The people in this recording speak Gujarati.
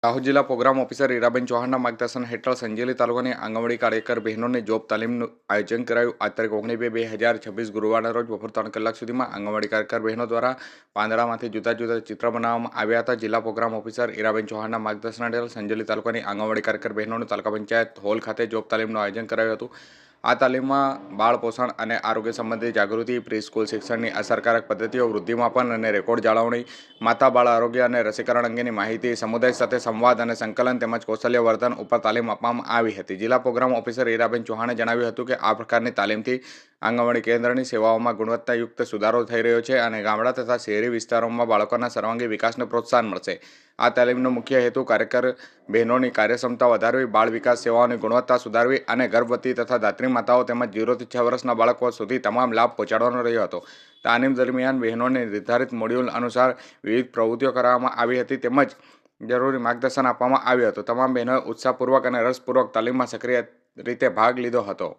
દાહોદ જિલ્લા પ્રોગ્રામ ઓફિસર ઈરાબેન ચૌહાણના માર્ગદર્શન હેઠળ સંજેલી તાલુકાની આંગણવાડી કાર્યકર બહેનોને જોબ તાલીમનું આયોજન કરાયું। આ તારીખ 19/2/2026 ગુરુવારના રોજ બપોર 3 કલાક સુધીમાં આંગણવાડી કાર્યકર બહેનો દ્વારા પાંદડામાંથી જુદા જુદા ચિત્ર બનાવવામાં આવ્યા હતા। જિલ્લા પ્રોગ્રામ ઓફિસર ઈરાબેન ચૌહાણના માર્ગદર્શન હેઠળ સંજેલી તાલુકાની આંગણવાડી કાર્યકર બહેનોને તાલુકા પંચાયત હોલ ખાતે જોબ તાલીમનું આયોજન કરાયું હતું। આ તાલીમમાં બાળ પોષણ અને આરોગ્ય સંબંધિત જાગૃતિ, પ્રી સ્કૂલ શિક્ષણની અસરકારક પદ્ધતિઓ, વૃદ્ધિમાપન અને રેકોર્ડ જાળવણી, માતા બાળ આરોગ્ય અને રસીકરણ અંગેની માહિતી, સમુદાય સાથે સંવાદ અને સંકલન તેમજ કૌશલ્ય વર્ધન ઉપર તાલીમ આપવામાં આવી હતી। જિલ્લા પ્રોગ્રામ ઓફિસર ઈરાબેન ચૌહાણે જણાવ્યું હતું કે આ પ્રકારની તાલીમથી આંગણવાડી કેન્દ્રની સેવાઓમાં ગુણવત્તાયુક્ત સુધારો થઈ રહ્યો છે અને ગામડા તથા શહેરી વિસ્તારોમાં બાળકોના સર્વાંગી વિકાસને પ્રોત્સાહન મળશે। આ તાલીમનો મુખ્ય હેતુ કાર્યકર બહેનોની કાર્યક્ષમતા વધારવી, બાળ વિકાસ સેવાઓની ગુણવત્તા સુધારવી અને ગર્ભવતી તથા દાત્રી માતાઓ તેમજ 0 થી 6 વર્ષના બાળકો સુધી તમામ લાભ પહોંચાડવાનો રહ્યો હતો। તાલીમ દરમિયાન બહેનોને નિર્ધારિત મોડ્યુલ અનુસાર વિવિધ પ્રવૃત્તિઓ કરવામાં આવી હતી તેમજ જરૂરી માર્ગદર્શન આપવામાં આવ્યું હતું। તમામ બહેનોએ ઉત્સાહપૂર્વક અને રસપૂર્વક તાલીમમાં સક્રિય રીતે ભાગ લીધો હતો।